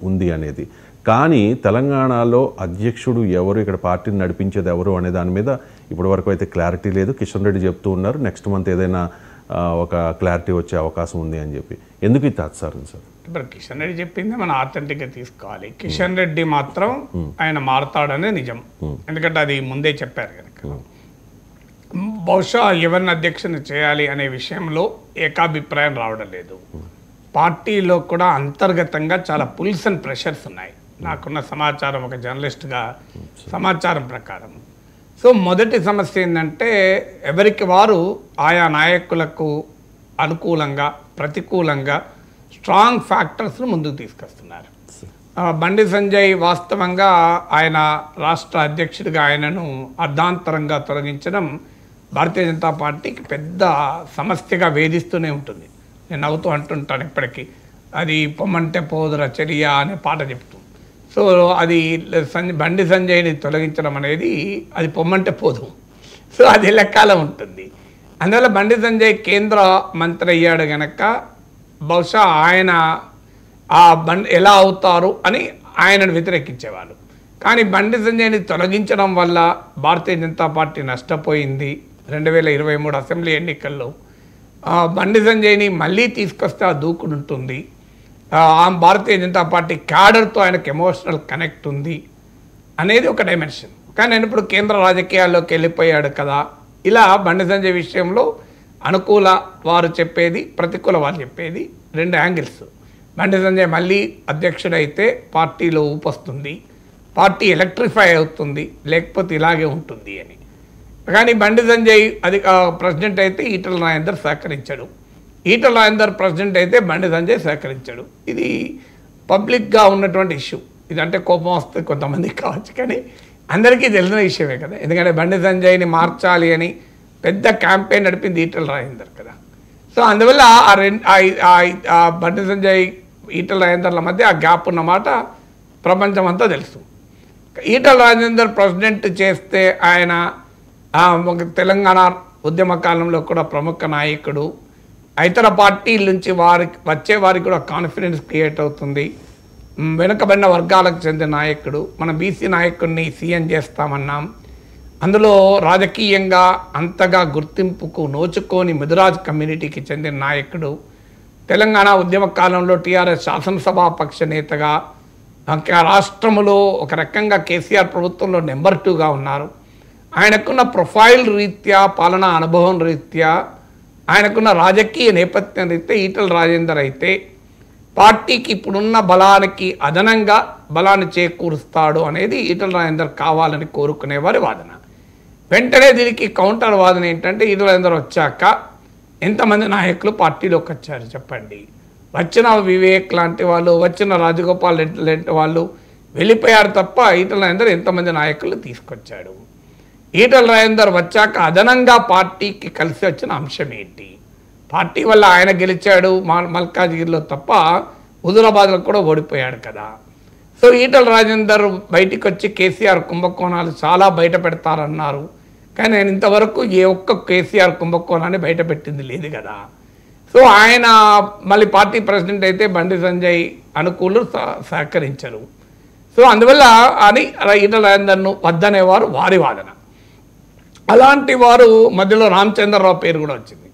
ఉంది అనేది. కానీ తెలంగాణలో అధ్యక్షుడు ఎవరు, ఇక్కడ పార్టీని నడిపించేది ఎవరు అనే దాని మీద ఇప్పటివరకు అయితే క్లారిటీ లేదు. కిషన్ రెడ్డి చెప్తూ ఉన్నారు నెక్స్ట్ మంత్ ఏదైనా ఒక క్లారిటీ వచ్చే అవకాశం ఉంది అని చెప్పి. ఎందుకు ఇది తాత్సారం సార్? ఇప్పుడు కిషన్ రెడ్డి చెప్పింది మనం ఆథెంటిక్గా తీసుకోవాలి. కిషన్ రెడ్డి మాత్రం ఆయన మారతాడనే నిజం, ఎందుకంటే అది ముందే చెప్పారు కనుక. బహుశా ఎవరిని అధ్యక్షుని చేయాలి అనే విషయంలో ఏకాభిప్రాయం రావడం లేదు. పార్టీలో కూడా అంతర్గతంగా చాలా పుల్స్ అండ్ ప్రెషర్స్ ఉన్నాయి. నాకున్న సమాచారం, ఒక జర్నలిస్ట్గా సమాచారం ప్రకారం. సో మొదటి సమస్య ఏంటంటే ఎవరికి వారు ఆయా నాయకులకు అనుకూలంగా ప్రతికూలంగా స్ట్రాంగ్ ఫ్యాక్టర్స్ను ముందుకు తీసుకొస్తున్నారు. బండి సంజయ్ వాస్తవంగా ఆయన రాష్ట్ర అధ్యక్షుడిగా ఆయనను అర్ధాంతరంగా తొలగించడం భారతీయ జనతా పార్టీకి పెద్ద సమస్యగా వేధిస్తూనే ఉంటుంది. నేను నవ్వుతూ అంటుంటాను ఇప్పటికీ, అది పొమ్మంటే పోదురా చర్య అనే పాట చెప్తూ. సో అది బండి సంజయ్ని తొలగించడం అనేది అది పొమ్మంటే పోదు. సో అది లెక్కాల ఉంటుంది. అందువల్ల బండి సంజయ్ కేంద్ర మంత్రి అయ్యాడు గనక బహుశా ఆయన ఎలా అవుతారు అని ఆయనను వ్యతిరేకించేవాళ్ళు. కానీ బండి సంజయ్ని తొలగించడం వల్ల భారతీయ జనతా పార్టీ నష్టపోయింది. 2023 అసెంబ్లీ ఎన్నికల్లో బండి సంజయ్ని మళ్ళీ తీసుకొస్తే ఆ దూకుడు ఉంటుంది. భారతీయ జనతా పార్టీ క్యాడర్తో ఆయనకు ఎమోషనల్ కనెక్ట్ ఉంది అనేది ఒక డైమెన్షన్. కానీ నేను ఇప్పుడు కేంద్ర రాజకీయాల్లోకి వెళ్ళిపోయాడు కదా, ఇలా బండి సంజయ్ విషయంలో అనుకూల వారు చెప్పేది, ప్రతికూల వారు చెప్పేది, రెండు యాంగిల్స్. బండి సంజయ్ మళ్ళీ అధ్యక్షుడైతే పార్టీలో ఊపొస్తుంది, పార్టీ ఎలక్ట్రిఫై అవుతుంది, లేకపోతే ఇలాగే ఉంటుంది అని. కానీ బండి సంజయ్ ప్రెసిడెంట్ అయితే ఈటల రాజేందర్ సహకరించాడు, ఈటల రాజేందర్ ప్రెసిడెంట్ అయితే బండి సంజయ్ సహకరించాడు. ఇది పబ్లిక్గా ఉన్నటువంటి ఇష్యూ. ఇదంటే కోపం వస్తుంది కొంతమందికి కావచ్చు, కానీ అందరికీ తెలిసిన విషయమే కదా. ఎందుకంటే బండి సంజయ్ని మార్చాలి అని పెద్ద క్యాంపెయిన్ నడిపింది ఈటల రాజేందర్ కదా. సో అందువల్ల ఆ బండి సంజయ్ ఈటల రాజేందర్ల మధ్య ఆ గ్యాప్ ఉన్నమాట ప్రపంచం అంతా తెలుసు. ఈటల రాజేందర్ ప్రెసిడెంట్ చేస్తే ఆయన తెలంగాణ ఉద్యమ కాలంలో కూడా ప్రముఖ నాయకుడు, ఇతర పార్టీల నుంచి వచ్చే వారికి కూడా కాన్ఫిడెన్స్ క్రియేట్ అవుతుంది. వెనుకబడిన వర్గాలకు చెందిన నాయకుడు, మన బీసీ నాయకుడిని సీఎం చేస్తామన్నాం. అందులో రాజకీయంగా అంతగా గుర్తింపుకు నోచుకోని ముదిరాజ్ కమ్యూనిటీకి చెందిన నాయకుడు, తెలంగాణ ఉద్యమ కాలంలో టీఆర్ఎస్ శాసనసభాపక్ష నేతగా, రాష్ట్రంలో ఒక రకంగా కేసీఆర్ ప్రభుత్వంలో నెంబర్ 2గా ఉన్నారు. ఆయనకున్న ప్రొఫైల్ రీత్యా, పాలనా అనుభవం రీత్యా, ఆయనకున్న రాజకీయ నేపథ్యం రీత్యా ఈటల రాజేందర్ అయితే పార్టీకి ఇప్పుడున్న బలానికి అదనంగా బలాన్ని చేకూరుస్తాడు అనేది ఈటల రాజేందర్ కావాలని కోరుకునేవారి వాదన. వెంటనే దీనికి కౌంటర్ వాదన ఏంటంటే ఈటల రాజేందర్ వచ్చాక ఎంతమంది నాయకులు పార్టీలోకి వచ్చారు చెప్పండి? వచ్చిన వివేక్ లాంటి వాళ్ళు, వచ్చిన రాజగోపాల్ రెడ్డి లాంటి వాళ్ళు వెళ్ళిపోయారు తప్ప ఈటల రాజేందర్ ఎంతమంది నాయకులు తీసుకొచ్చాడు? ఈటల రాజేందర్ వచ్చాక అదనంగా పార్టీకి కలిసి వచ్చిన అంశం ఏంటి? పార్టీ వల్ల ఆయన గెలిచాడు మల్కాజ్గిరిలో తప్ప హుజూరాబాద్లో కూడా ఓడిపోయాడు కదా. సో ఈటల రాజేందర్ బయటికి వచ్చి కేసీఆర్ కుంభకోణాలు చాలా బయట పెడతారన్నారు, కానీ నేను ఇంతవరకు ఏ ఒక్క కేసీఆర్ కుంభకోణాన్ని బయట పెట్టింది లేదు కదా. సో ఆయన మళ్ళీ పార్టీ ప్రెసిడెంట్ అయితే బండి సంజయ్ అనుకూలు సహకరించరు. సో అందువల్ల అని ఈటల రాజేందర్ను వద్దనేవారు వారి వాదన. అలాంటి వారు మధ్యలో రామచంద్రరావు పేరు కూడా వచ్చింది.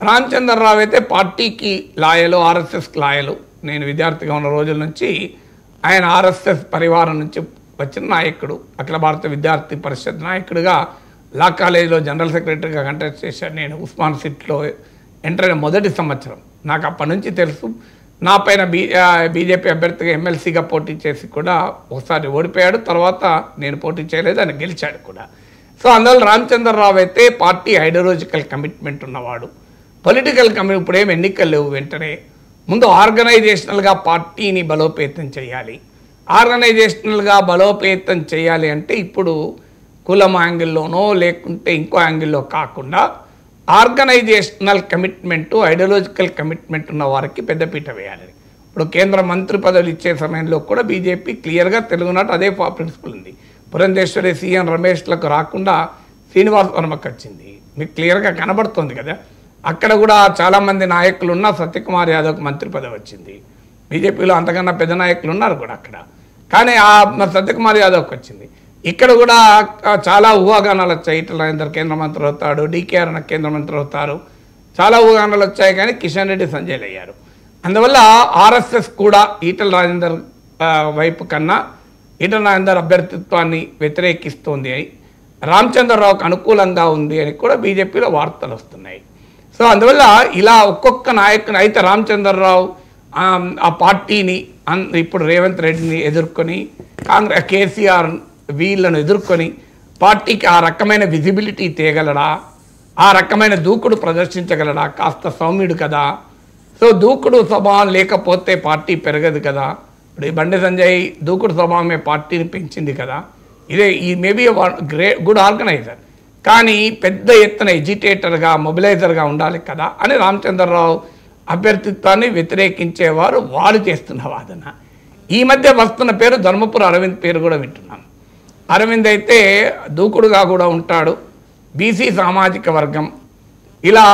రామచంద్రరావు అయితే పార్టీకి లాయలు, ఆర్ఎస్ఎస్కి లాయలు. నేను విద్యార్థిగా ఉన్న రోజుల నుంచి ఆయన ఆర్ఎస్ఎస్ పరివారం నుంచి వచ్చిన నాయకుడు, అఖిల భారత విద్యార్థి పరిషత్ నాయకుడిగా లా కాలేజీలో జనరల్ సెక్రటరీగా కంటెస్ట్ చేశాను. నేను ఉస్మాన్ సిట్లో ఎంటర్ అయిన మొదటి సంవత్సరం. నాకు అప్పటి నుంచి తెలుసు. నా పైన బీజేపీ అభ్యర్థిగా ఎమ్మెల్సీగా పోటీ చేసి కూడా ఒకసారి ఓడిపోయాడు, తర్వాత నేను పోటీ చేయలేదు, ఆయన గెలిచాడు కూడా. సో అందువల్ల రామచంద్రరావు అయితే పార్టీ ఐడియాలజికల్ కమిట్మెంట్ ఉన్నవాడు, పొలిటికల్ కమిట్మెంట్. ఇప్పుడేం ఎన్నికలు లేవు, వెంటనే ముందు ఆర్గనైజేషనల్గా పార్టీని బలోపేతం చేయాలి. ఆర్గనైజేషనల్గా బలోపేతం చేయాలి అంటే ఇప్పుడు కులం యాంగిల్లోనో లేకుంటే ఇంకో యాంగిల్లో కాకుండా ఆర్గనైజేషనల్ కమిట్మెంటు, ఐడియాలజికల్ కమిట్మెంట్ ఉన్న వారికి పెద్దపీట వేయాలని. ఇప్పుడు కేంద్ర మంత్రి పదవులు ఇచ్చే సమయంలో కూడా బీజేపీ క్లియర్గా తెలుగునాట అదే ప్రిన్సిపల్ ఉంది. పురంధేశ్వరి, సీఎం రమేష్లకు రాకుండా శ్రీనివాస్ వర్మకు వచ్చింది, మీకు క్లియర్గా కనబడుతుంది కదా. అక్కడ కూడా చాలామంది నాయకులు ఉన్న సత్యకుమార్ యాదవ్కి మంత్రి పదవి వచ్చింది. బీజేపీలో అంతకన్నా పెద్ద నాయకులు ఉన్నారు కూడా అక్కడ. కానీ సత్యకుమార్ యాదవ్కి వచ్చింది. ఇక్కడ కూడా చాలా ఊహాగానాలు వచ్చాయి. ఈటల రాజేందర్ కేంద్ర మంత్రి అవుతాడు, డీకే అరుణ కేంద్ర మంత్రి అవుతారు, చాలా ఊహాగానాలు వచ్చాయి. కానీ కిషన్ రెడ్డి సంజయ్లు అయ్యారు. అందువల్ల ఆర్ఎస్ఎస్ కూడా ఈటల రాజేందర్ వైపు కన్నా ఈటల రాజేందర్ అభ్యర్థిత్వాన్ని వ్యతిరేకిస్తోంది, రామచంద్రరావుకు అనుకూలంగా ఉంది అని కూడా బీజేపీలో వార్తలు వస్తున్నాయి. సో అందువల్ల ఇలా ఒక్కొక్క నాయకుని అయితే రామచంద్రరావు ఆ పార్టీని ఇప్పుడు రేవంత్ రెడ్డిని ఎదుర్కొని కాంగ్రెస్ కేసీఆర్ వీళ్ళను ఎదుర్కొని పార్టీకి ఆ రకమైన విజిబిలిటీ తేగలడా, ఆ రకమైన దూకుడు ప్రదర్శించగలడా? కాస్త సౌమ్యుడు కదా, సో దూకుడు స్వభావం లేకపోతే పార్టీ పెరగదు కదా. ఇప్పుడు ఈ బండి సంజయ్ దూకుడు స్వభావమే పార్టీని పెంచింది కదా. ఇదే ఈ మేబీ గుడ్ ఆర్గనైజర్, కానీ పెద్ద ఎత్తున ఎజిటేటర్గా మొబిలైజర్గా ఉండాలి కదా అని రామచంద్రరావు అభ్యర్థిత్వాన్ని వ్యతిరేకించేవారు వారు చేస్తున్న వాదన. ఈ మధ్య వస్తున్న పేరు ధర్మపురి అరవింద్ పేరు కూడా వింటున్నాం. అరవింద్ అయితే దూకుడుగా కూడా ఉంటాడు. బీసీ సామాజిక వర్గం ఇలా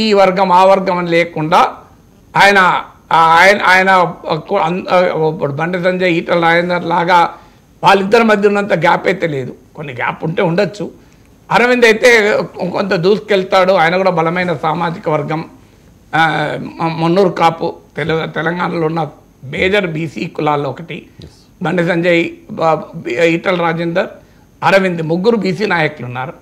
ఈ వర్గం ఆ వర్గం అని లేకుండా ఆయన ఆయన బండి సంజయ్ ఈటల రాజేందర్ లాగా వాళ్ళిద్దరి మధ్య ఉన్నంత గ్యాప్ అయితే లేదు. కొన్ని గ్యాప్ ఉంటే ఉండొచ్చు. అరవింద్ అయితే కొంత దూసుకెళ్తాడు. ఆయన కూడా బలమైన సామాజిక వర్గం. మున్నూరు కాపు తెలంగాణలో ఉన్న మేజర్ బీసీ కులాల్లో ఒకటి. బండి సంజయ్, ఈటల రాజేందర్, అరవింద్ ముగ్గురు బీసీ నాయకులు ఉన్నారు.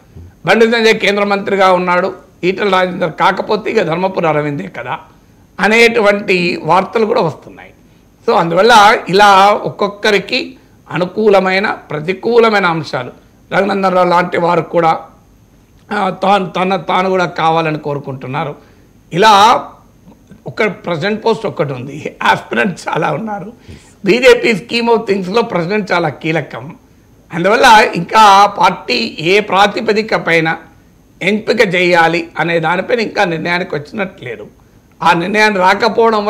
బండి సంజయ్ కేంద్ర మంత్రిగా ఉన్నాడు, ఈటల రాజేందర్ కాకపోతే ఇక ధర్మపురి అరవిందే కదా అనేటువంటి వార్తలు కూడా వస్తున్నాయి. సో అందువల్ల ఇలా ఒక్కొక్కరికి అనుకూలమైన ప్రతికూలమైన అంశాలు, రఘునందన్ రావు లాంటి వారు కూడా తాను కూడా కావాలని కోరుకుంటున్నారు. ఇలా ఒక ప్రెసిడెంట్ పోస్ట్ ఒక్కటి ఉంది, ఆస్పిరెంట్ చాలా ఉన్నారు. బీజేపీ స్కీమ్ ఆఫ్ థింగ్స్లో ప్రెసిడెంట్ చాలా కీలకం. అందువల్ల ఇంకా పార్టీ ఏ ప్రాతిపదిక పైన ఎంపిక చేయాలి అనే దానిపైన ఇంకా నిర్ణయానికి వచ్చినట్లేదు. ఆ నిర్ణయాన్ని రాకపోవడం వల్ల